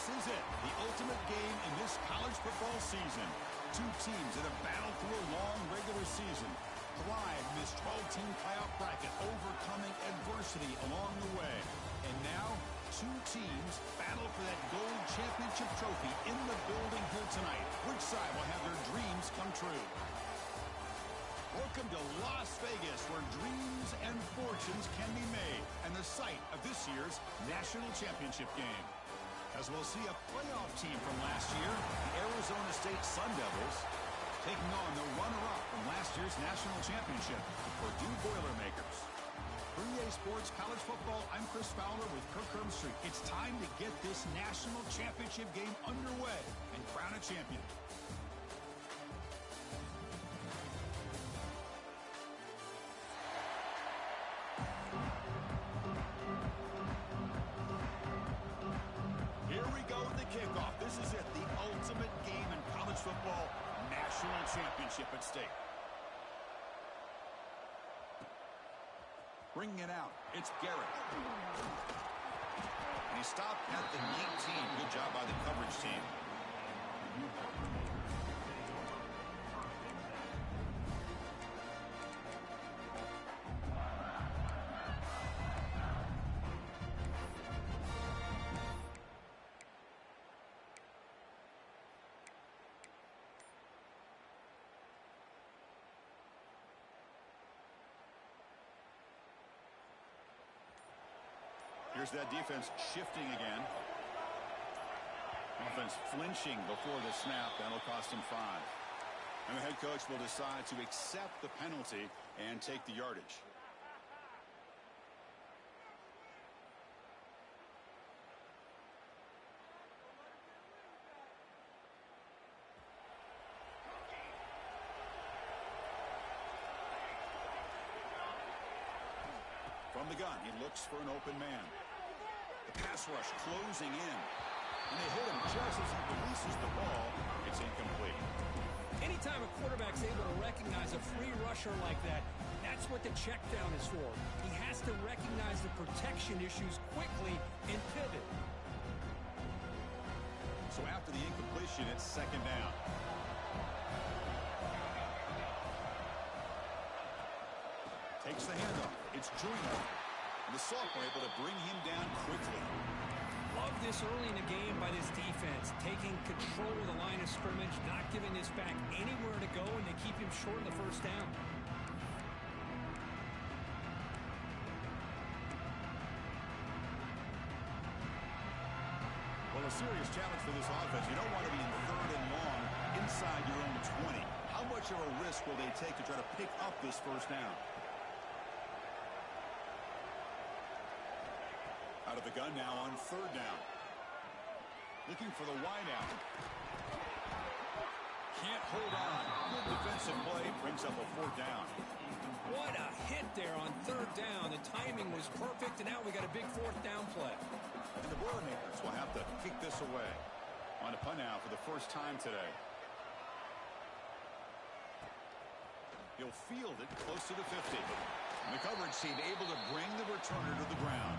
This is it, the ultimate game in this college football season. Two teams that have battled through a long regular season, thrived in this 12-team playoff bracket, overcoming adversity along the way. And now, two teams battle for that gold championship trophy in the building here tonight. Which side will have their dreams come true? Welcome to Las Vegas, where dreams and fortunes can be made, and the site of this year's national championship game. As we'll see a playoff team from last year, the Arizona State Sun Devils, taking on the runner-up from last year's national championship, the Purdue Boilermakers. For EA Sports College Football, I'm Chris Fowler with Kirk Herbstreit. It's time to get this national championship game underway and crown a champion. Kickoff. This is it, the ultimate game in college football, national championship at stake. Bringing it out, it's Garrett. And he stopped at the 19. Good job by the coverage team. Here's that defense shifting again. Offense flinching before the snap. That'll cost him 5. And the head coach will decide to accept the penalty and take the yardage. From the gun, he looks for an open man. The pass rush closing in. And they hit him just as he releases the ball. It's incomplete. Anytime a quarterback's able to recognize a free rusher like that, that's what the check down is for. He has to recognize the protection issues quickly and pivot. So after the incompletion, it's second down. Takes the handoff. It's Joyner. And the sophomore able to bring him down quickly. Love this early in the game by this defense. Taking control of the line of scrimmage, not giving this back anywhere to go, and they keep him short of the first down. Well, a serious challenge for this offense. You don't want to be in third and long inside your own 20. How much of a risk will they take to try to pick up this first down? Out of the gun now on third down. Looking for the wideout. Can't hold on. Good defensive play. Brings up a fourth down. What a hit there on third down. The timing was perfect, and now we got a big fourth down play. And the Boilermakers will have to kick this away. On a punt now for the first time today. He'll field it close to the 50. And the coverage team able to bring the returner to the ground.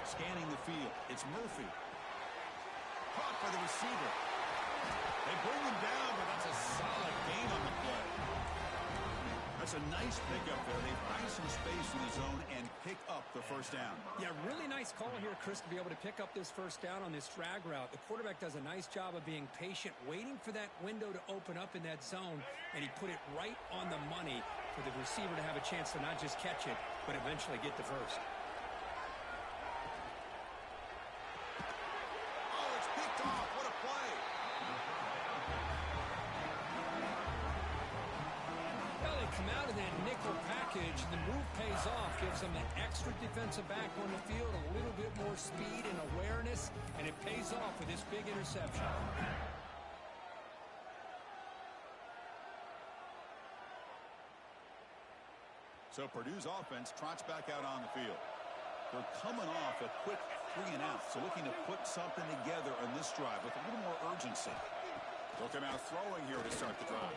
Scanning the field. It's Murphy. Caught by the receiver. They bring him down, but that's a solid gain on the play. That's a nice pickup there. They find some space in the zone and pick up the first down. Yeah, really nice call here, Chris, to be able to pick up this first down on this drag route. The quarterback does a nice job of being patient, waiting for that window to open up in that zone, and he put it right on the money for the receiver to have a chance to not just catch it, but eventually get the first. Come out of that nickel package, the move pays off, gives them an extra defensive back on the field, a little bit more speed and awareness, and it pays off with this big interception. So Purdue's offense trots back out on the field. They're coming off a quick 3 and out, so looking to put something together on this drive with a little more urgency. They'll come out throwing here to start the drive.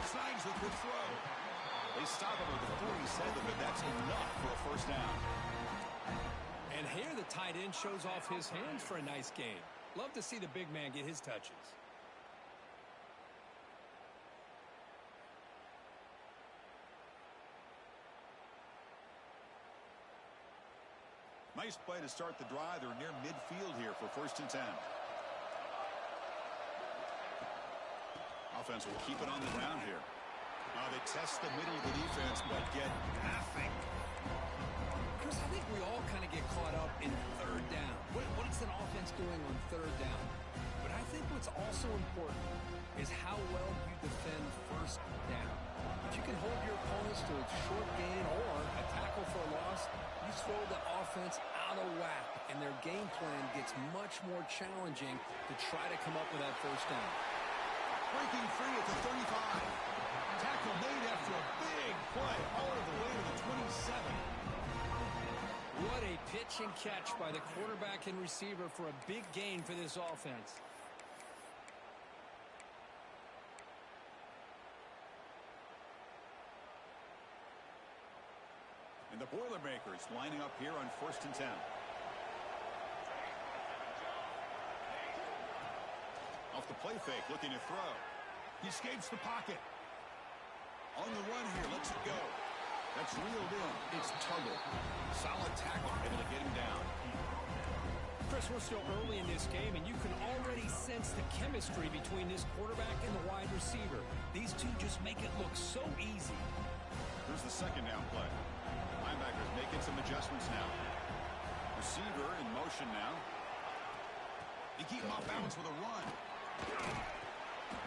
Signs the quick throw. They stop him at the 47, but that's enough for a first down. And here the tight end shows off his hands for a nice gain. Love to see the big man get his touches. Nice play to start the drive. They're near midfield here for 1st and 10. Offense will keep it on the ground here. They test the middle of the defense, but get nothing. Chris, I think we all kind of get caught up in 3rd down. What is an offense doing on 3rd down? But I think what's also important is how well you defend 1st down. If you can hold your opponents to a short gain or a tackle for a loss, you throw the offense out of whack, and their game plan gets much more challenging to try to come up with that 1st down. Breaking free at the 35. Tackle made after a big play all the way to the 27. What a pitch and catch by the quarterback and receiver for a big gain for this offense. And the Boilermakers lining up here on 1st and 10. Off the play fake, looking to throw. He escapes the pocket. On the run here, lets it go. That's reeled in. It's Tuggle. Solid tackle, able to get him down. Chris, we're still early in this game, and you can already sense the chemistry between this quarterback and the wide receiver. These two just make it look so easy. Here's the 2nd down play. Linebackers making some adjustments now. Receiver in motion now. They keep him off balance with a run.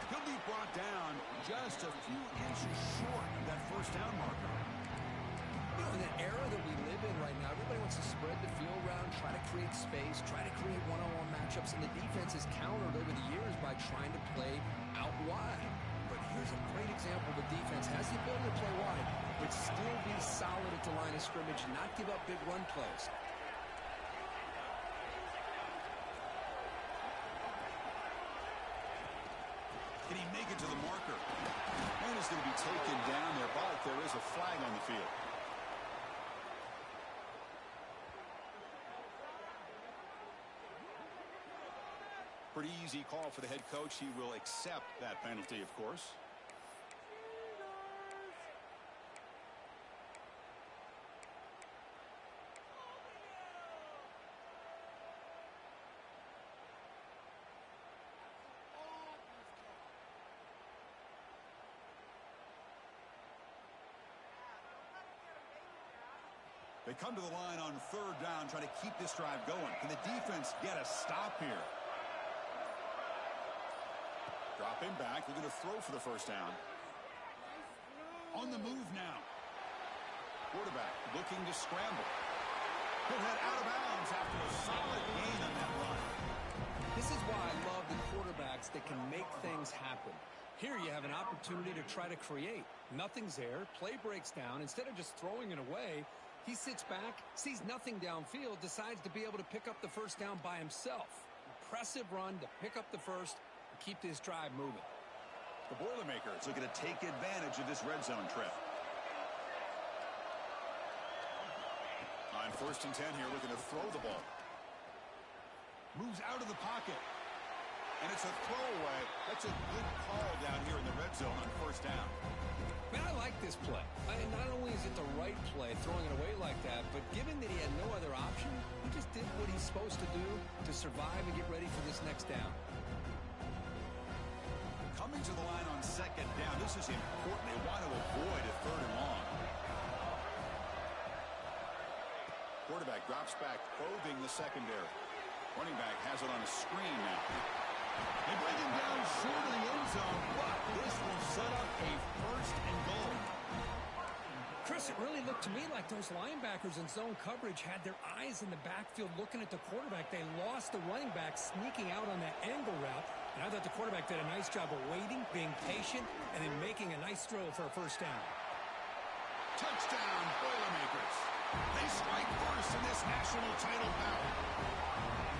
He'll be brought down just a few inches short of that 1st down marker. You know, in the era that we live in right now, everybody wants to spread the field around, try to create space, try to create one-on-one matchups, and the defense is countered over the years by trying to play out wide. But here's a great example. The defense has the ability to play wide, but still be solid at the line of scrimmage and not give up big run plays. Can he make it to the marker? And is going to be taken down there, but there is a flag on the field. Pretty easy call for the head coach. He will accept that penalty, of course. They come to the line on 3rd down, trying to keep this drive going. Can the defense get a stop here? Dropping back, looking to throw for the 1st down. On the move now. Quarterback looking to scramble. He'll head out of bounds after a solid gain on that run. This is why I love the quarterbacks that can make things happen. Here you have an opportunity to try to create. Nothing's there. Play breaks down. Instead of just throwing it away, he sits back, sees nothing downfield, decides to be able to pick up the 1st down by himself. Impressive run to pick up the 1st and keep this drive moving. The Boilermakers looking to take advantage of this red zone trip. On 1st and 10 here, looking to throw the ball. Moves out of the pocket. And it's a throwaway. That's a good call down here in the red zone on 1st down. Man, I like this play. Not only is it the right play, throwing it away like that, but given that he had no other option, he just did what he's supposed to do to survive and get ready for this next down. Coming to the line on 2nd down, this is important. They want to avoid a 3rd and long. Quarterback drops back, probing the secondary. Running back has it on a screen now. They bring him down short of the end zone, but this will set up a 1st and goal. Chris, it really looked to me like those linebackers in zone coverage had their eyes in the backfield looking at the quarterback. They lost the running back sneaking out on that angle route. And I thought the quarterback did a nice job of waiting, being patient, and then making a nice throw for a 1st down. Touchdown, Boilermakers. They strike first in this national title bout.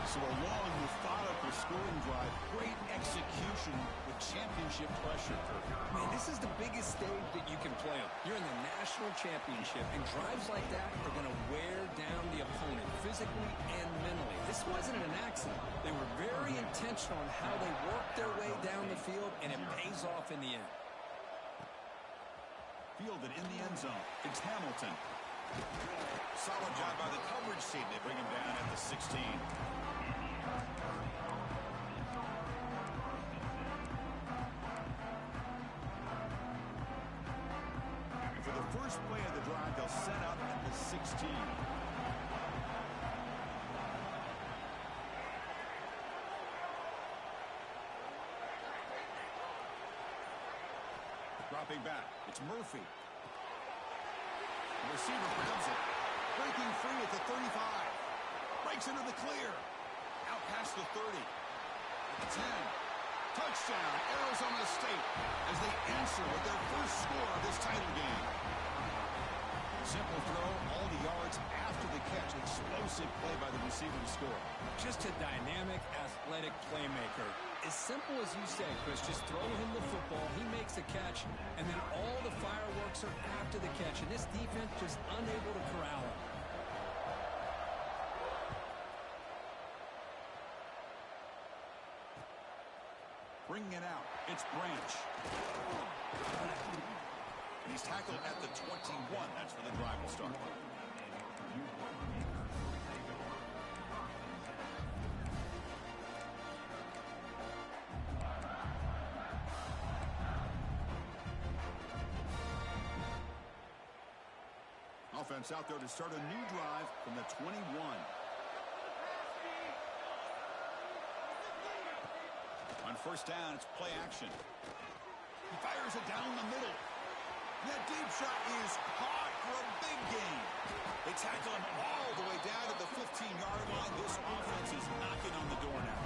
So a long, methodical scoring drive. Great execution with championship pressure, Kirk. Man, this is the biggest stage that you can play on. You're in the national championship, and drives like that are going to wear down the opponent physically and mentally. This wasn't an accident. They were very intentional on how they worked their way down the field, and it pays off in the end. Fielded in the end zone. It's Hamilton. Solid job by the coverage team. They bring him down at the 16. And for the first play of the drive, they'll set up at the 16. Dropping back. It's Murphy. The receiver grabs it. Breaking free at the 35. Breaks into the clear. Out past the 30. The 10. Touchdown, Arizona State, as they answer with their first score of this title game. Simple throw, all the yards after the catch. Explosive play by the receiver to score. Just a dynamic, athletic playmaker. As simple as you say, Chris, just throw him the football, he makes a catch, and then all the fireworks are after the catch, and this defense just unable to corral him. Bringing it out, it's Branch. And he's tackled at the 21. That's where the drive will start. Offense out there to start a new drive from the 21. On first down, it's play action. He fires it down the middle. That deep shot is caught for a big gain. They tackle him all the way down to the 15-yard line. This offense is knocking on the door now.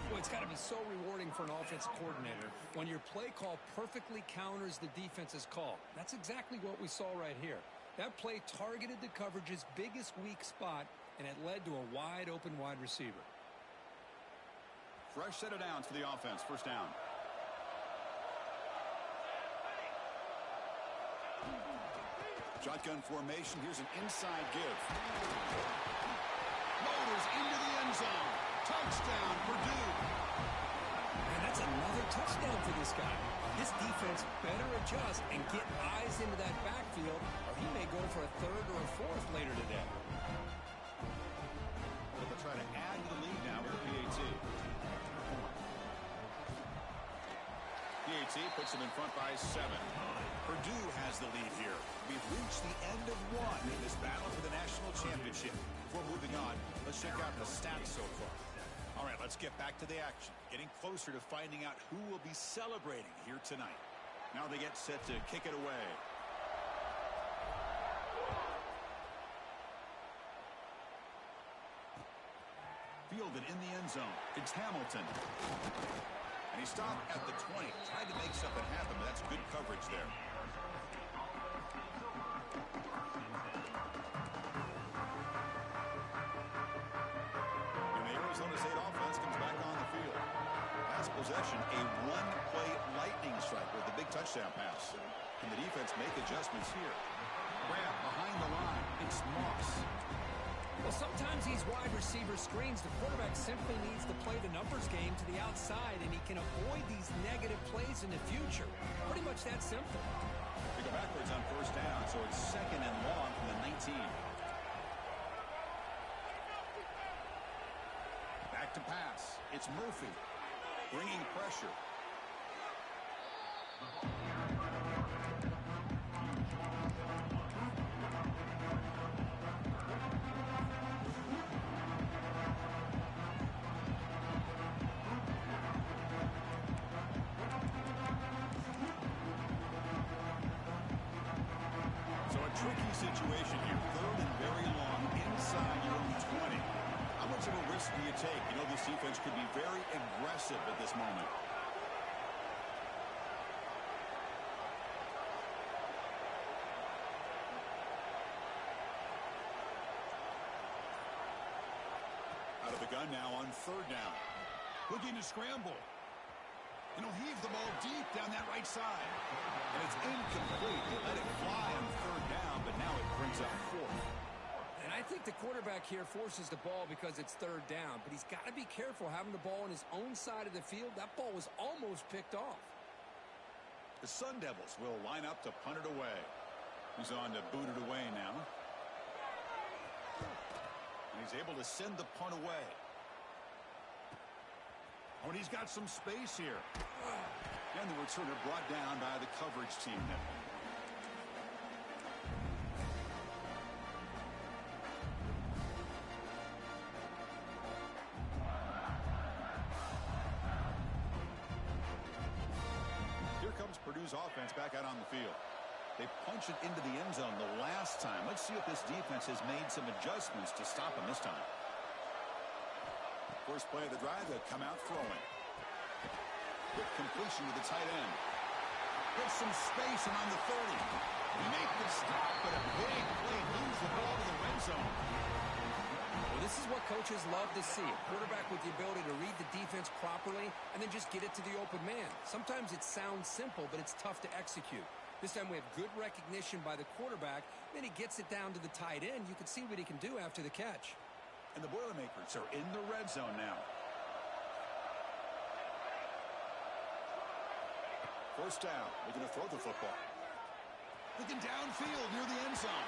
Well, it's got to be so rewarding for an offensive coordinator when your play call perfectly counters the defense's call. That's exactly what we saw right here. That play targeted the coverage's biggest weak spot, and it led to a wide-open wide receiver. Fresh set of downs for the offense. First down. Shotgun formation. Here's an inside give. Motors into the end zone. Touchdown, Purdue. And that's another touchdown for this guy. This defense better adjust and get eyes into that backfield, or he may go for a third or a fourth later today. But they'll try to add to the lead now with a PAT. PAT puts them in front by 7. Purdue has the lead here. We've reached the end of one in this battle for the national championship. Before moving on, let's check out the stats so far. All right, let's get back to the action. Getting closer to finding out who will be celebrating here tonight. Now they get set to kick it away. Fielded in the end zone. It's Hamilton. And he stopped at the 20. Tried to make something happen, but that's good coverage there. And the Arizona State offense comes back on the field. Pass possession, a one-play lightning strike with the big touchdown pass. Can the defense make adjustments here? Grab behind the line. It's Moss. Well, sometimes these wide receiver screens, the quarterback simply needs to play the numbers game to the outside, and he can avoid these negative plays in the future. Pretty much that simple. They go backwards on first down, so it's second and long from the 19. Back to pass. It's Murphy. Bringing pressure. Tricky situation here. Third and very long inside your own 20. How much of a risk do you take? You know, this defense could be very aggressive at this moment. gun now on third down. Looking to scramble. And he'll heave the ball deep down that right side. And it's incomplete. He let it fly on third down, but now it brings up fourth. And I think the quarterback here forces the ball because it's third down, but he's got to be careful having the ball on his own side of the field. That ball was almost picked off. The Sun Devils will line up to punt it away. He's on to boot it away now. And he's able to send the punt away. Oh, and he's got some space here. And the returner brought down by the coverage team now. Here comes Purdue's offense back out on the field. They punch it into the end zone the last time. Let's see if this defense has made some adjustments to stop him this time. First play of the drive, they'll come out throwing. Quick completion to the tight end. Gets some space and on the 30. Make the stop, but a big play moves the ball to the red zone. Well, this is what coaches love to see. A quarterback with the ability to read the defense properly and then just get it to the open man. Sometimes it sounds simple, but it's tough to execute. This time we have good recognition by the quarterback. Then he gets it down to the tight end. You can see what he can do after the catch. And the Boilermakers are in the red zone now. First down. Looking to throw the football. Looking downfield near the end zone.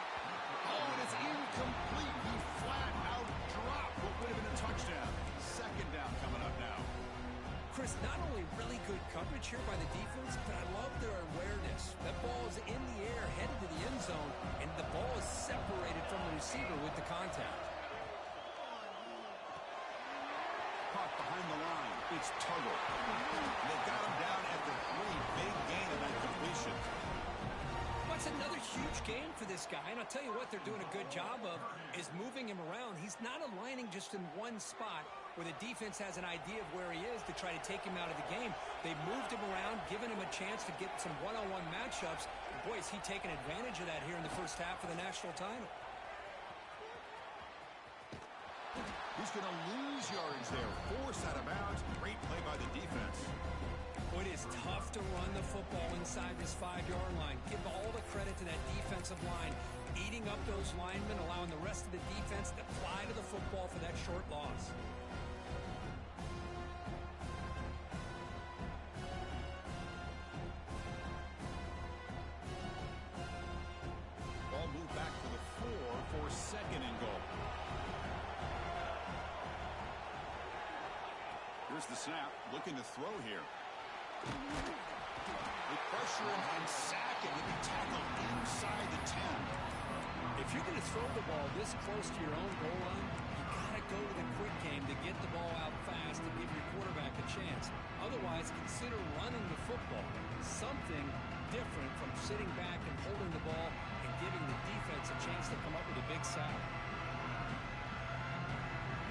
Oh, and it's incomplete. He flat out dropped what would have been a touchdown. Second down coming up now. Chris, not only really good coverage here by the defense, but I love their awareness. That ball is in the air, headed to the end zone, and the ball is separated from the receiver with the contact. Caught behind the line. It's Tuggle. They got him down at the 3. Big gain of that completion. That's another huge game for this guy, and I'll tell you what they're doing a good job of is moving him around. He's not aligning just in one spot where the defense has an idea of where he is to try to take him out of the game. They moved him around, given him a chance to get some one-on-one matchups. And boy, is he taking advantage of that here in the first half of the national title. He's going to lose yards there. Force out of bounds. Great play by the defense. Well, it is tough to run the football inside this 5-yard line. Give all the credit to that defensive line, eating up those linemen, allowing the rest of the defense to fly to the football for that short loss. Ball moved back to the 4 for second and goal. Here's the snap. Looking to throw here. They pressure him and sack him. He'll be tackled inside the 10. If you're going to throw the ball this close to your own goal line, you got to go to the quick game to get the ball out fast and give your quarterback a chance. Otherwise, consider running the football. Something different from sitting back and holding the ball and giving the defense a chance to come up with a big sack.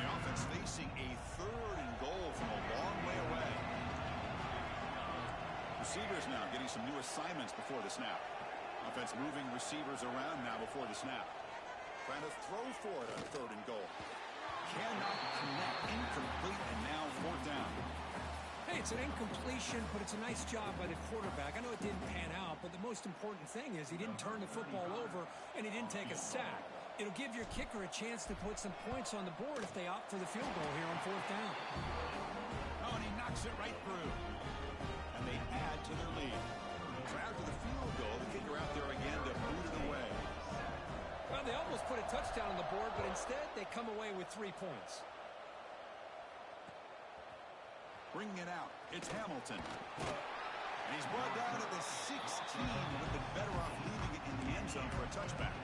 The offense facing a third and goal from a long way away. Receivers now getting some new assignments before the snap. Offense moving receivers around now before the snap. Trying to throw for it on third and goal. Cannot connect. Incomplete, and now fourth down. Hey, it's an incompletion, but it's a nice job by the quarterback. I know it didn't pan out, but the most important thing is he didn't turn the football over, and he didn't take a sack. It'll give your kicker a chance to put some points on the board if they opt for the field goal here on fourth down. Oh, and he knocks it right through. And they add to their lead. So after the field goal, the kicker out there again to boot it away. Well, they almost put a touchdown on the board, but instead they come away with 3 points. Bringing it out, it's Hamilton. And he's brought down at the 16. Would have been better off leaving it in the end zone for a touchback.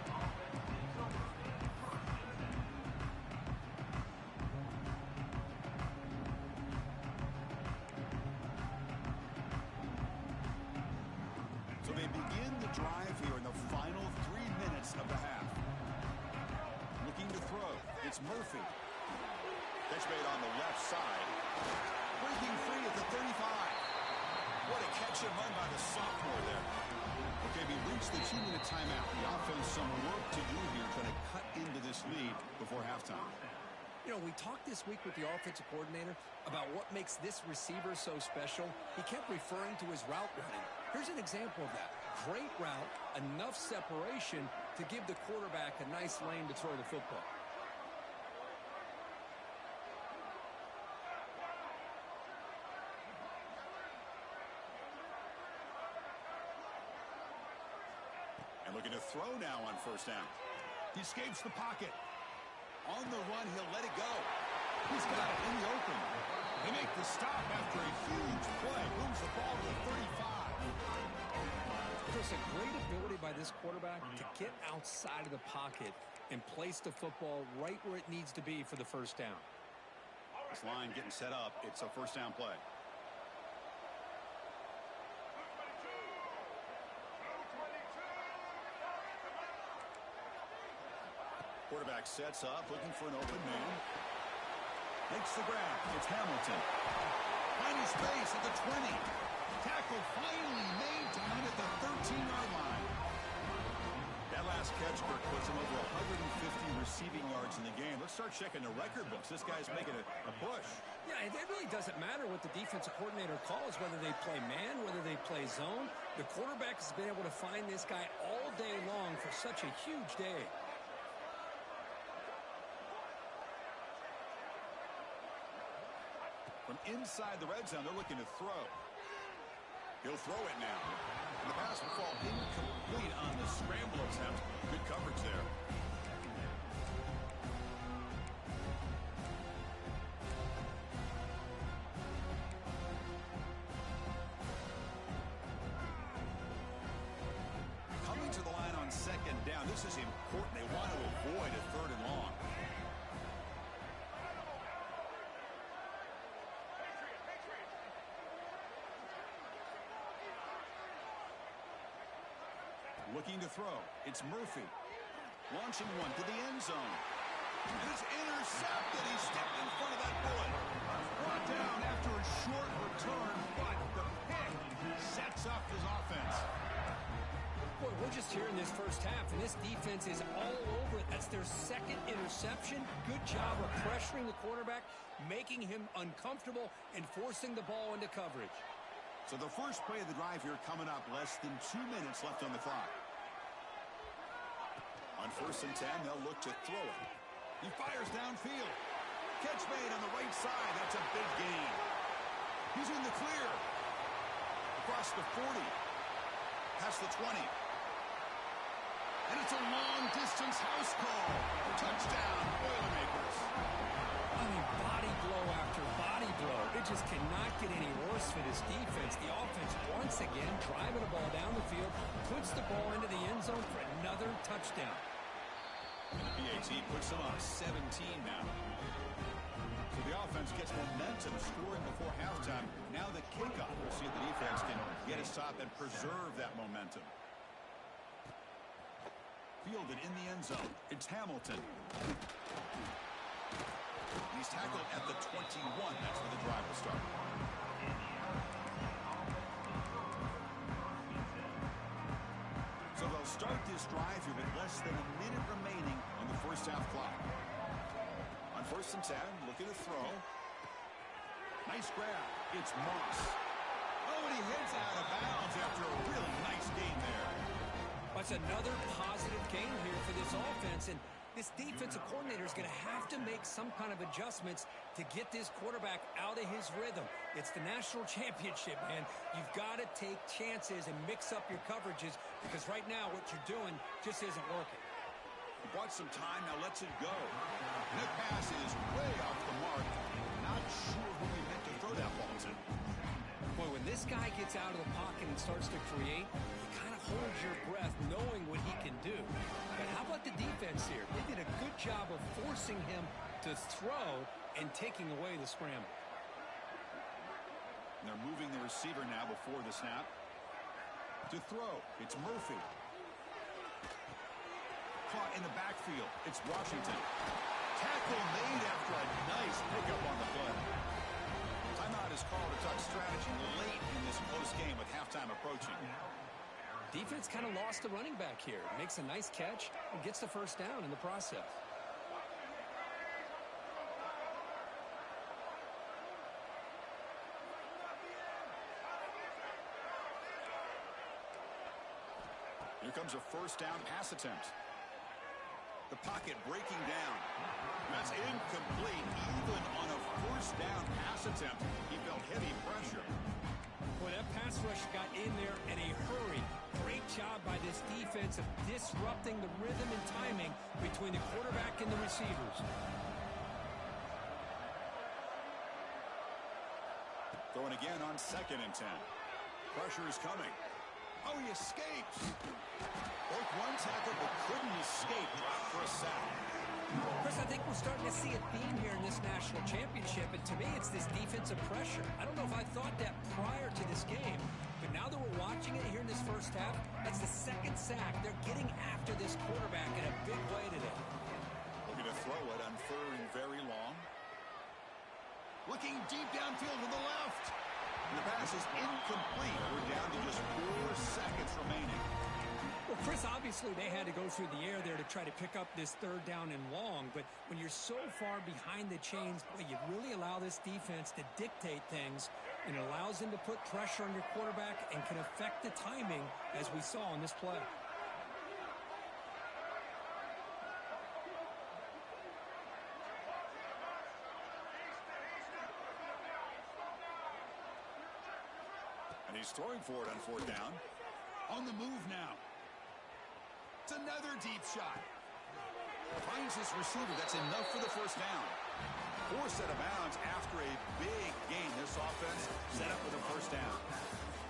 So they begin the drive here in the final 3 minutes of the half. Looking to throw, it's Murphy. Catch made on the left side. Breaking free at the 35. What a catch and run by the sophomore there. Okay, we reached the 2-minute timeout. The offense some work to do here trying to cut into this lead before halftime. You know, we talked this week with the offensive coordinator about what makes this receiver so special. He kept referring to his route running. Here's an example of that. Great route, enough separation to give the quarterback a nice lane to throw the football. And looking to throw now on first down. He escapes the pocket. On the run, he'll let it go. He's got it in the open. They make the stop after a huge play. Moves the ball to the 35. There's a great ability by this quarterback to get outside of the pocket and place the football right where it needs to be for the first down. This line getting set up. It's a first down play. Quarterback sets up, looking for an open man. Makes the grab. It's Hamilton. Finding space at the 20. Tackle finally made down at the 13-yard line. That last catch, Kirk, puts him over 150 receiving yards in the game. Let's start checking the record books. This guy's making a push. Yeah, it really doesn't matter what the defensive coordinator calls, whether they play man, whether they play zone. The quarterback has been able to find this guy all day long for such a huge day. From inside the red zone, they're looking to throw. He'll throw it now. And the pass will fall incomplete on the scramble attempt. Good coverage there. Coming to the line on second down. This is important. They want to avoid a third and long. Looking to throw. It's Murphy. Launching one to the end zone. And it's intercepted. He stepped in front of that bullet. Brought down after a short return, but the pick sets up his offense. Boy, we're just here in this first half, and this defense is all over it. That's their second interception. Good job of pressuring the quarterback, making him uncomfortable, and forcing the ball into coverage. So the first play of the drive here coming up, less than 2 minutes left on the clock. On first and 10, they'll look to throw it. He fires downfield. Catch made on the right side. That's a big gain. He's in the clear. Across the 40. Past the 20. And it's a long-distance house call. Touchdown, Boilermakers. I mean, body blow after body blow. It just cannot get any worse for this defense. The offense, once again, driving the ball down the field, puts the ball into the end zone for another touchdown. And the PAT puts them up 17 now. So the offense gets momentum, scoring before halftime. Now the kickoff. We'll see if the defense can get a stop and preserve that momentum. Fielded in the end zone. It's Hamilton. He's tackled at the 21. That's where the drive will start. So they'll start this drive here with less than a minute remaining on the first half clock. On first and 10, looking to throw. Nice grab. It's Moss. Oh, and he hits out of bounds after a really nice gain there. That's another positive gain here for this offense, and this defensive coordinator is going to have to make some kind of adjustments to get this quarterback out of his rhythm. It's the national championship, man. You've got to take chances and mix up your coverages because right now what you're doing just isn't working. He bought some time, now lets it go. And that pass is way off the mark. Not sure who he meant to throw that ball to. Boy, when this guy gets out of the pocket and starts to create, you kind of hold your breath knowing what he can do. But how about the defense here? They did a good job of forcing him to throw and taking away the scramble. And they're moving the receiver now before the snap. To throw, it's Murphy. Caught in the backfield, it's Washington. Tackle made after a nice pickup on the play. Timeout is called to talk strategy late in this close game with halftime approaching. Defense kind of lost the running back here. Makes a nice catch and gets the first down in the process. Here comes a first down pass attempt. The pocket breaking down. That's incomplete. Even on a first down pass attempt, he felt heavy pressure. Well, that pass rush got in there in a hurry. Great job by this defense of disrupting the rhythm and timing between the quarterback and the receivers. Throwing again on 2nd and 10. Pressure is coming. Oh, he escapes. Broke one tackle but couldn't escape. Dropped for a sack. Chris, I think we're starting to see a theme here in this national championship, and to me it's this defensive pressure. I don't know if I thought that prior to this game, but now that we're watching it here in this first half, that's the 2nd sack. They're getting after this quarterback in a big way today. Looking to throw it on 3rd and very long. Looking deep downfield to the left. And the pass is incomplete. We're down to just 4 seconds remaining. Well, Chris, obviously they had to go through the air there to try to pick up this 3rd down and long, but when you're so far behind the chains, boy, you really allow this defense to dictate things, and it allows them to put pressure on your quarterback and can affect the timing, as we saw in this play. And he's throwing for it on 4th down. On the move now. It's another deep shot. Finds his receiver. That's enough for the first down. 4 set of bounds after a big gain. This offense set up with a first down.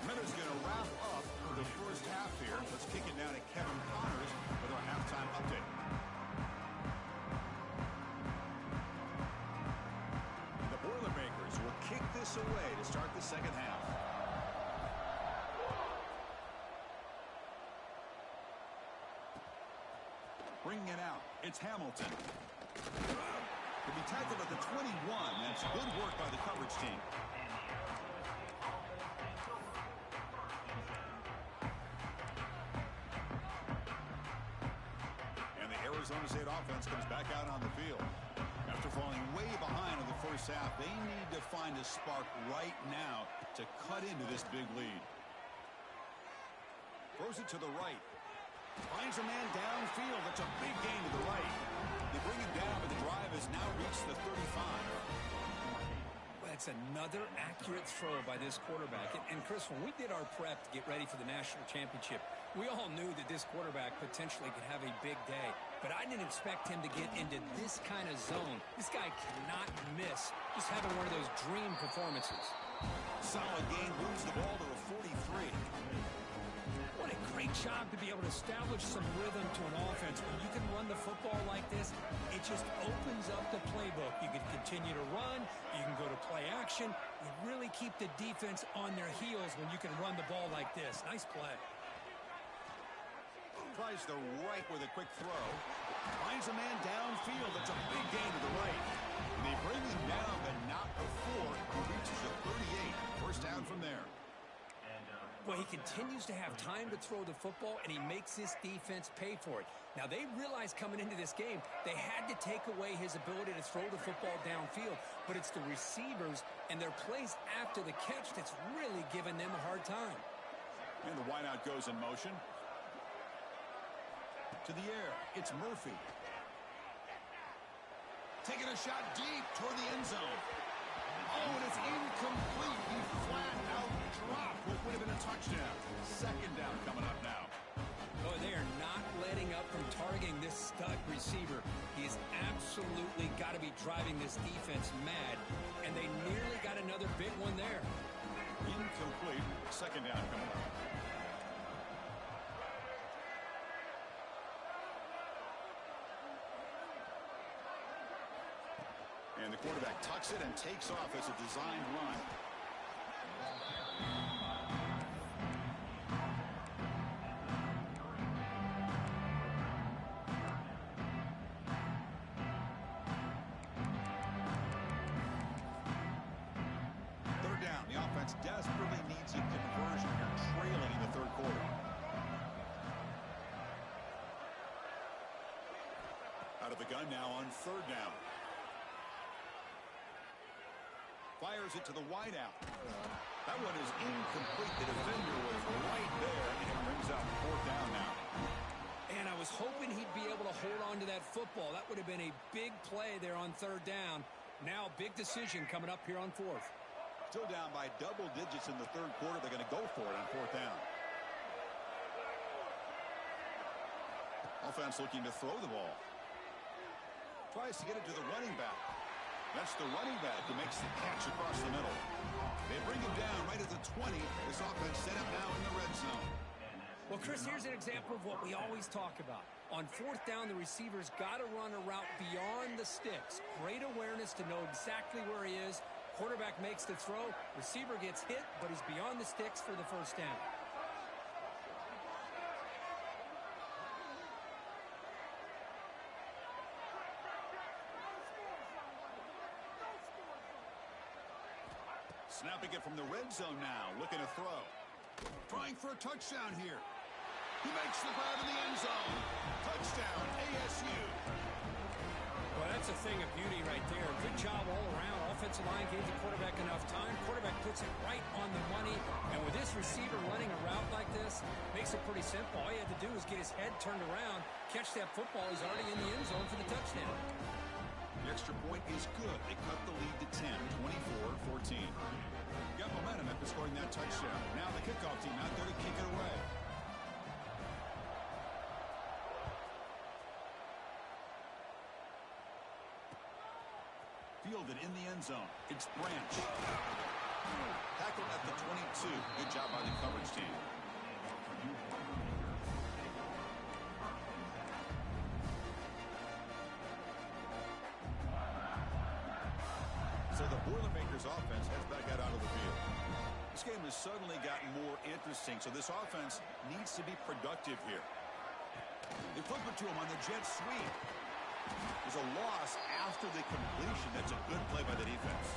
Minutes going to wrap up the first half here. Let's kick it down to Kevin Connors with our halftime update. The Boilermakers will kick this away to start the second half. Bringing it out, it's Hamilton. He'll be tackled at the 21. That's good work by the coverage team. And the Arizona State offense comes back out on the field. After falling way behind in the first half, they need to find a spark right now to cut into this big lead. Throws it to the right. Finds a man downfield. That's a big gain to the right. They bring him down, but the drive has now reached the 35. Well, that's another accurate throw by this quarterback. And Chris, when we did our prep to get ready for the national championship, we all knew that this quarterback potentially could have a big day. But I didn't expect him to get into this kind of zone. This guy cannot miss. Just having one of those dream performances. Solid gain, moves the ball to a 43. What a great job to be able to establish some rhythm to an offense. When you can run the football like this, it just opens up the playbook. You can continue to run. You can go to play action. You really keep the defense on their heels when you can run the ball like this. Nice play. Tries the right with a quick throw. Finds a man downfield. That's a big gain to the right. And they bring him down, but not before he reaches the 38. First down from there. Well, he continues to have time to throw the football, and he makes this defense pay for it. Now, they realized coming into this game, they had to take away his ability to throw the football downfield, but it's the receivers and their plays after the catch that's really giving them a hard time. And the wideout goes in motion. To the air, it's Murphy. Taking a shot deep toward the end zone. Oh, and it's incomplete. He flat out dropped what would have been a touchdown. Second down coming up now. Oh, they are not letting up from targeting this stud receiver. He has absolutely got to be driving this defense mad, and they nearly got another big one there. Incomplete. Second down coming up. And the quarterback tucks it and takes off as a designed run. Third down. The offense desperately needs a conversion here, trailing in the third quarter. Out of the gun now on third down. Fires it to the wideout. That one is incomplete. The defender was right there, and it brings up fourth down now. that football. That would have been a big play there on third down. Now, big decision coming up here on fourth. Still down by double digits in the third quarter. They're going to go for it on fourth down. Offense looking to throw the ball. Tries to get it to the running back. That's the running back who makes the catch across the middle. They bring him down right at the 20. This offense set up now in the red zone. Well, Chris, here's an example of what we always talk about. On fourth down, the receiver's got to run a route beyond the sticks. Great awareness to know exactly where he is. Quarterback makes the throw. Receiver gets hit, but he's beyond the sticks for the first down. Snapping it from the red zone now. Looking to throw. Trying for a touchdown here. He makes the grab in the end zone. Touchdown, ASU. Well, that's a thing of beauty right there. Good job all around. Offensive line gave the quarterback enough time. Quarterback puts it right on the money. And with this receiver running a route like this, makes it pretty simple. All he had to do was get his head turned around, catch that football. He's already in the end zone for the touchdown. The extra point is good. They cut the lead to 10, 24-14. Got momentum after scoring that touchdown. Now the kickoff team out there to kick it away. Fielded in the end zone. It's Branch. Tackled at the 22. Good job by the coverage team. So the Boilermakers offense heads back out onto the field. This game has suddenly gotten more interesting, so this offense needs to be productive here. They flip it to him on the jet sweep. There's a loss after the completion. That's a good play by the defense.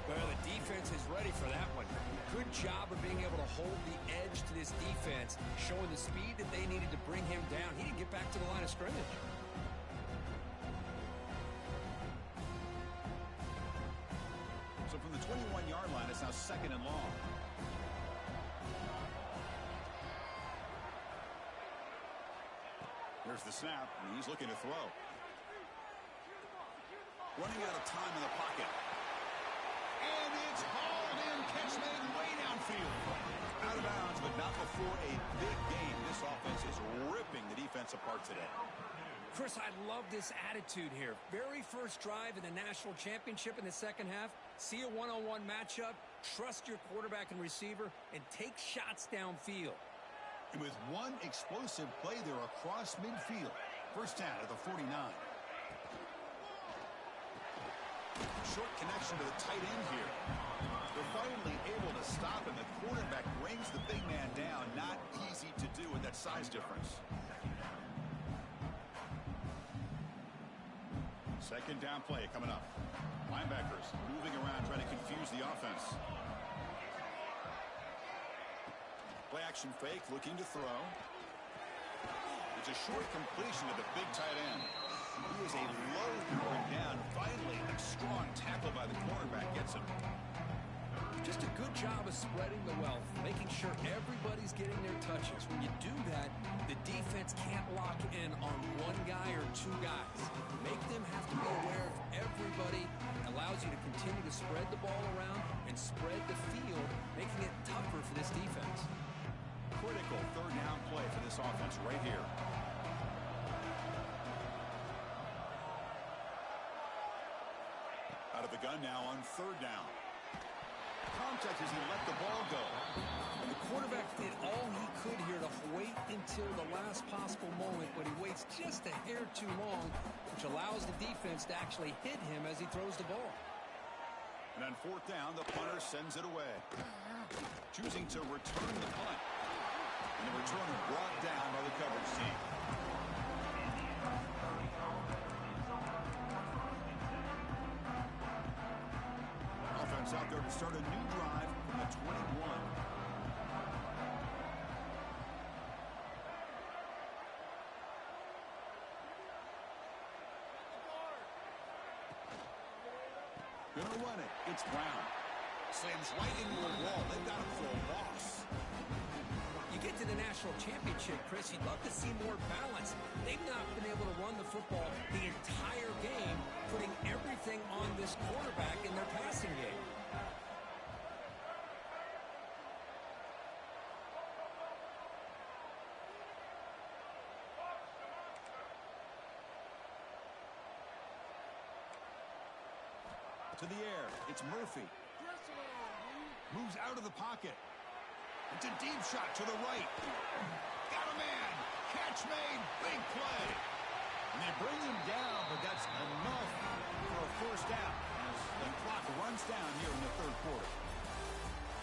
Well, the defense is ready for that one. Good job of being able to hold the edge to this defense, showing the speed that they needed to bring him down. He didn't get back to the line of scrimmage. So from the 21-yard line, it's now second and long. Here's the snap, and he's looking to throw. Running out of time in the pocket. And it's hauled in. Catch made way downfield. Out of bounds, but not before a big game. This offense is ripping the defense apart today. Chris, I love this attitude here. Very first drive in the national championship in the second half. See a one-on-one matchup, trust your quarterback and receiver, and take shots downfield. And with one explosive play there across midfield. First down at the 49. Short connection to the tight end here. They're finally able to stop him. The quarterback brings the big man down. Not easy to do with that size difference. Second down play coming up. Linebackers moving around trying to confuse the offense. Play action fake, looking to throw. It's a short completion to the big tight end. He is a low going down. Finally, a strong tackle by the cornerback gets him. Just a good job of spreading the wealth, making sure everybody's getting their touches. When you do that, the defense can't lock in on one guy or two guys. Make them have to be aware of everybody. It allows you to continue to spread the ball around and spread the field, making it tougher for this defense. Critical third down play for this offense right here. Out of the gun now on third down. Contact as he let the ball go. And the quarterback did all he could here to wait until the last possible moment, but he waits just a hair too long, which allows the defense to actually hit him as he throws the ball. And on fourth down, the punter sends it away. Choosing to return the punt. And the returner brought down by the coverage team. Offense out there to start a new drive from the 21. Gonna run it. It's Brown. Slams right into a wall. They've got him for a loss. You get to the national national championship, Chris, you'd love to see more balance. They've not been able to run the football the entire game, putting everything on this quarterback in their passing game. To the air, it's Murphy. Moves out of the pocket. It's a deep shot to the right. Got a man. Catch made. Big play. And they bring him down, but that's enough for a first down as the clock runs down here in the third quarter.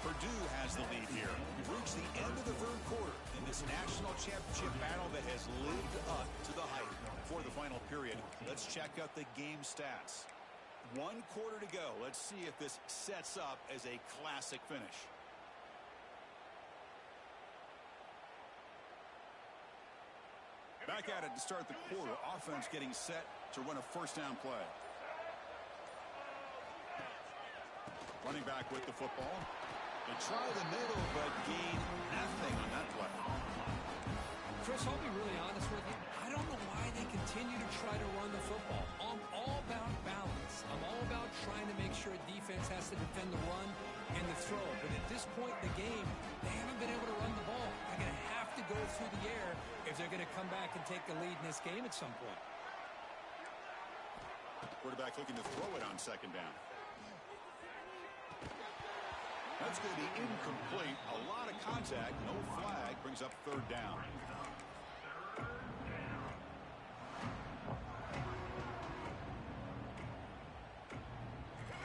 Purdue has the lead here. We've reached the end of the third quarter in this national championship battle that has lived up to the hype. For the final period, let's check out the game stats. 1 quarter to go. Let's see if this sets up as a classic finish. Back at it to start the quarter. Offense getting set to run a first down play. Running back with the football. They try the middle, but gain nothing on that play. Chris, I'll be really honest with you. I don't know why they continue to try to run the football. I'm all about balance. I'm all about trying to make sure a defense has to defend the run and the throw. But at this point in the game, they haven't been able to run the ball. They're going to have to go through the air if they're going to come back and take the lead in this game at some point. Quarterback looking to throw it on second down. That's going to be incomplete. A lot of contact. No flag. Brings up third down.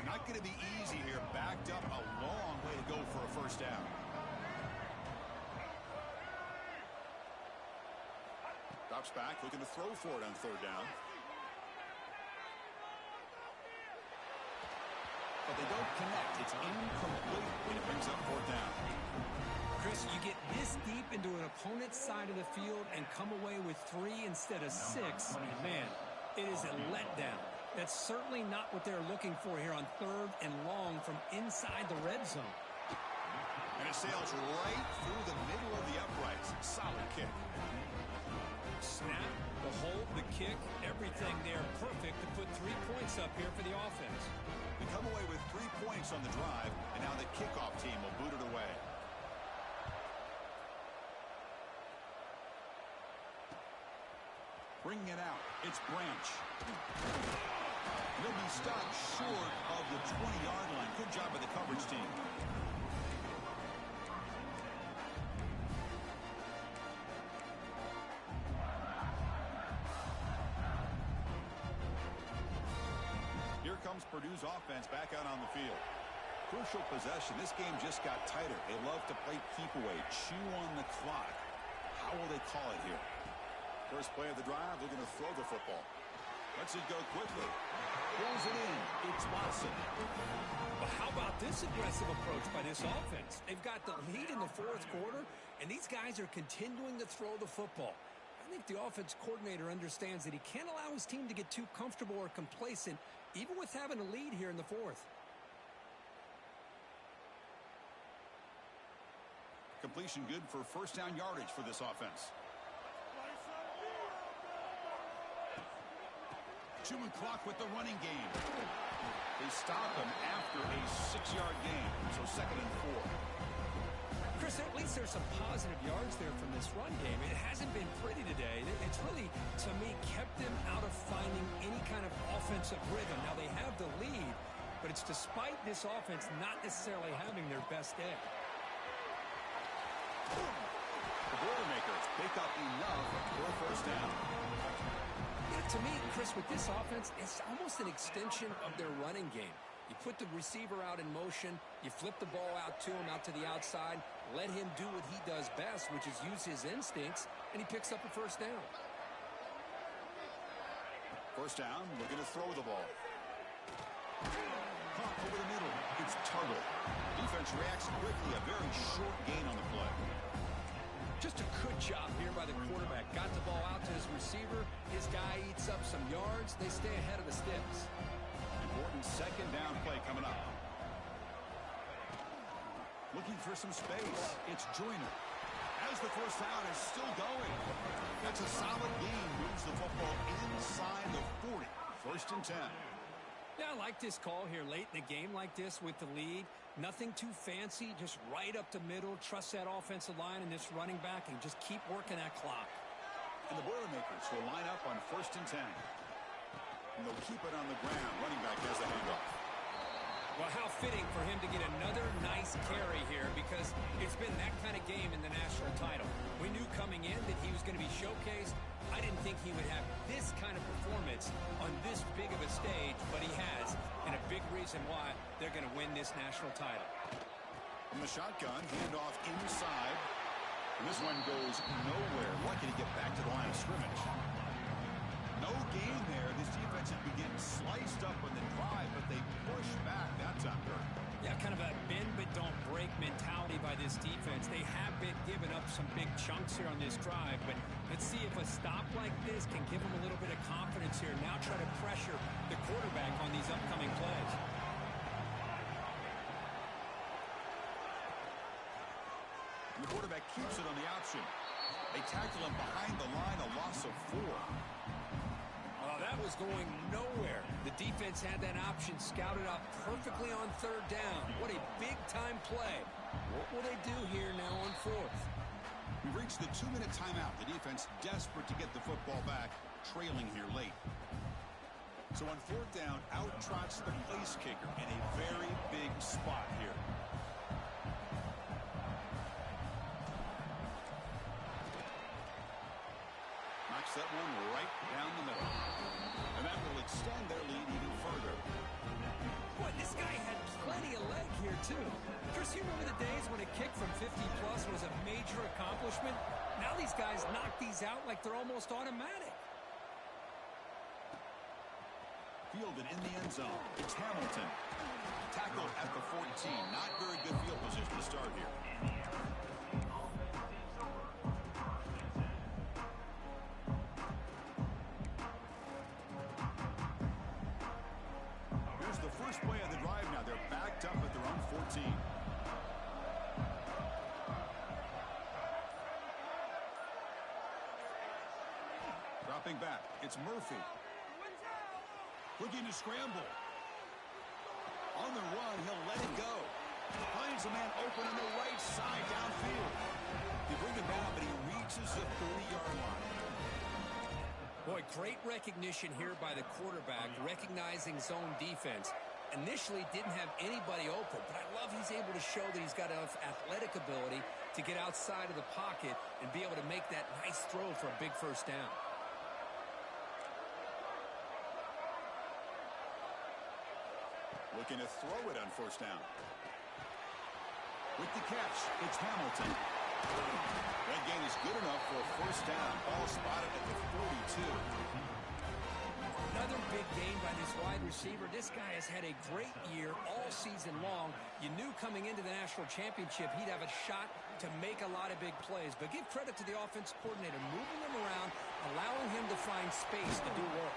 Not going to be easy here. Backed up a long way to go for a first down. Drops back, looking to throw for it on third down. But they don't connect. It's incomplete, and it brings up fourth down. Chris, you get this deep into an opponent's side of the field and come away with 3 instead of 6. And man, it is a letdown. That's certainly not what they're looking for here on third and long from inside the red zone. And it sails right through the middle of the uprights. Solid kick. Snap, the hold, the kick, everything there perfect to put 3 points up here for the offense. They come away with 3 points on the drive, and now the kickoff team will boot it away. Bringing it out, it's Branch. He'll be stopped short of the 20-yard line. Good job by the coverage team. Here comes Purdue's offense back out on the field. Crucial possession. This game just got tighter. They love to play keep away, chew on the clock. How will they call it here? First play of the drive, they're going to throw the football. Lets it go quickly. Throws it in. It's Watson. Well, how about this aggressive approach by this offense? They've got the lead in the fourth quarter, and these guys are continuing to throw the football. I think the offense coordinator understands that he can't allow his team to get too comfortable or complacent, even with having a lead here in the fourth. Completion good for first down yardage for this offense. Chewing clock with the running game. They stop him after a 6-yard gain, so 2nd and 4. Chris, at least there's some positive yards there from this run game. It hasn't been pretty today. It's really, to me, kept them out of finding any kind of offensive rhythm. Now, they have the lead, but it's despite this offense not necessarily having their best day. The Boilermakers pick up enough for a first down. Yeah, to me, Chris, with this offense, it's almost an extension of their running game. You put the receiver out in motion, you flip the ball out to him, out to the outside, let him do what he does best, which is use his instincts, and he picks up a first down. First down, looking to throw the ball. Caught over the middle. It's Tuttle. Defense reacts quickly. A very short gain on the play. Just a good job here by the quarterback. Got the ball out to his receiver. His guy eats up some yards. They stay ahead of the sticks. Important second down play coming up. Looking for some space. It's Joyner. As the first down is still going. That's a solid gain. Moves the football inside the 40. First and 10. Yeah, I like this call here late in the game like this with the lead. Nothing too fancy, just right up the middle. Trust that offensive line and this running back and just keep working that clock. And the Boilermakers will line up on first and 10. And they'll keep it on the ground. Running back has the handoff. Well, how fitting for him to get another nice carry here because it's been that kind of game in the national title. We knew coming in that he was going to be showcased. I didn't think he would have this kind of performance on this big of a stage, but he has, and a big reason why they're going to win this national title. From the shotgun, handoff inside. And this one goes nowhere. Lucky to get back to the line of scrimmage. No gain there. This defense has been getting sliced up on the drive, but they push back. That's on Kirk. Yeah, kind of a bend but don't break mentality by this defense. They have been giving up some big chunks here on this drive, but let's see if a stop like this can give them a little bit of confidence here. Now try to pressure the quarterback on these upcoming plays. And the quarterback keeps it on the option. They tackle him behind the line, a loss of 4. Oh, that was going nowhere. The defense had that option scouted out perfectly on third down. What a big-time play. What will they do here now on fourth? We've reached the 2-minute timeout. The defense desperate to get the football back, trailing here late. So on fourth down, out trots the place kicker in a very big spot here. Knocks that one right down the middle. And that will extend their lead even further. Boy, this guy had plenty of leg here, too. Chris, you remember the days when a kick from 50-plus was a major accomplishment? Now these guys knock these out like they're almost automatic. Fielded in the end zone. It's Hamilton. Tackled at the 14. Not very good field position to start here. Here's the first play of the drive now. They're backed up at their own 14. Dropping back. It's Murphy. Looking to scramble. On the run, he'll let it go. Finds a man open on the right side downfield. They bring him down, but he reaches the 30-yard line. Boy, great recognition here by the quarterback, recognizing zone defense. Initially didn't have anybody open, but I love he's able to show that he's got enough athletic ability to get outside of the pocket and be able to make that nice throw for a big first down. Looking to throw it on first down. With the catch, it's Hamilton. That gain is good enough for a first down. Ball spotted at the 42. Another big gain by this wide receiver. This guy has had a great year all season long. You knew coming into the national championship he'd have a shot to make a lot of big plays. But give credit to the offense coordinator, moving him around, allowing him to find space to do work.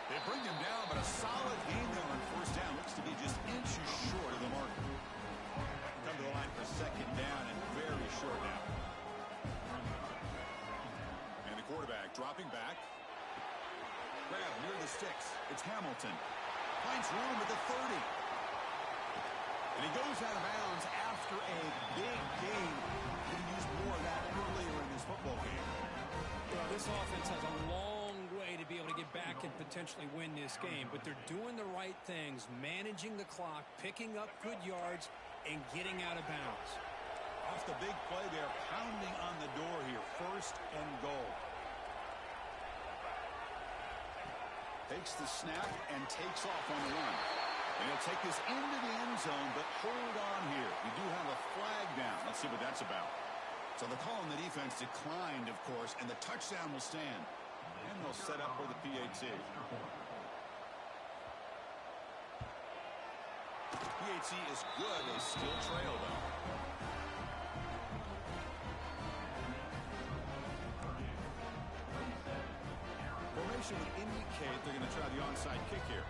They bring him down, but a solid game there on first down. Looks to be just inches short of the mark. Come to the line for second down and very short now. And the quarterback dropping back. Grab near the sticks. It's Hamilton. Finds room at the 30. And he goes out of bounds after a big gain. He used more of that earlier in this football game. Well, this offense has a long way to be able to get back and potentially win this game, but they're doing the right things, managing the clock, picking up good yards, and getting out of bounds. Off the big play, they're pounding on the door here. First and goal. Takes the snap and takes off on the run. And he'll take this into the end zone, but hold on here. We do have a flag down. Let's see what that's about. So the call on the defense declined, of course, and the touchdown will stand. And they'll set up for the PAT. PAT is good. They still trail, though. Formation would indicate they're going to try the onside kick here.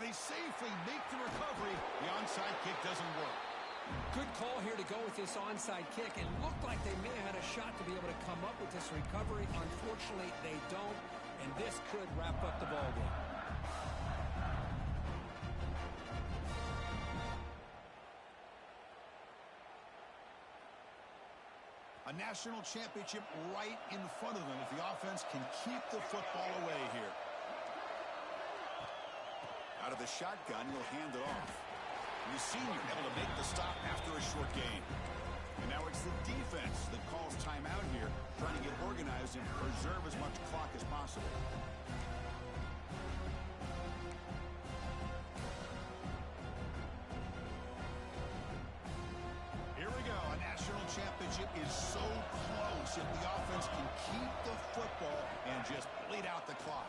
they safely make the recovery. The onside kick doesn't work. Good call here to go with this onside kick. It looked like they may have had a shot to be able to come up with this recovery. Unfortunately, they don't, and this could wrap up the ballgame. A national championship right in front of them if the offense can keep the football away here. Out of the shotgun, he'll hand it off. The senior able to make the stop after a short gain. And now it's the defense that calls timeout here, trying to get organized and preserve as much clock as possible. Here we go. A national championship is so close if the offense can keep the football and just bleed out the clock.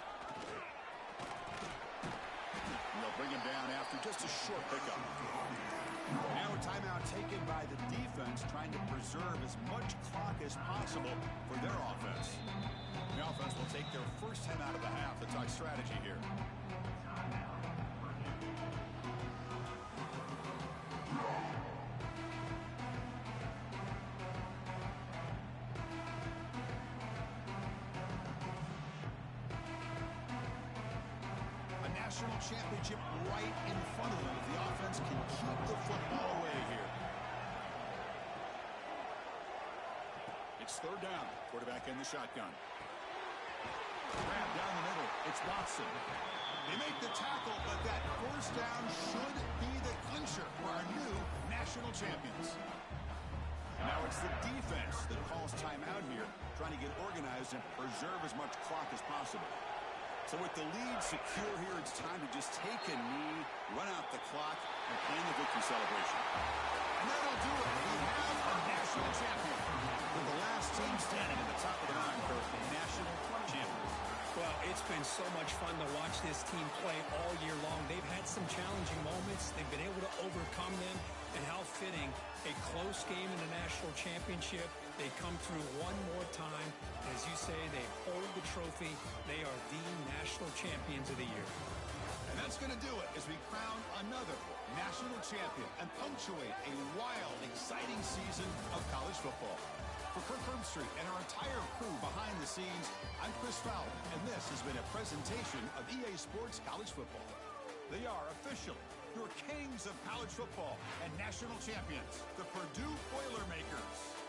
They'll bring him down after just a short pickup. Now a timeout taken by the defense, trying to preserve as much clock as possible for their offense. The offense will take their first 10 out of the half. Let's talk strategy here. National championship right in front of them if the offense can keep the football away here. It's third down. Quarterback in the shotgun. Grab down the middle. It's Watson. They make the tackle, but that first down should be the clincher for our new national champions. And now it's the defense that calls timeout here, trying to get organized and preserve as much clock as possible. So with the lead secure here, it's time to just take a knee, run out the clock, and plan the victory celebration. And that'll do it. We have a national champion. With the last team standing at the top of the line for national champions. Well, it's been so much fun to watch this team play all year long. They've had some challenging moments. They've been able to overcome them. And how fitting, a close game in the national championship. They come through one more time. As you say, they hold the trophy. They are the national champions of the year. And that's going to do it as we crown another national champion and punctuate a wild, exciting season of college football. For Kirk Herbstreit and our entire crew behind the scenes, I'm Chris Fowler, and this has been a presentation of EA Sports College Football. They are officially your kings of college football and national champions, the Purdue Boilermakers.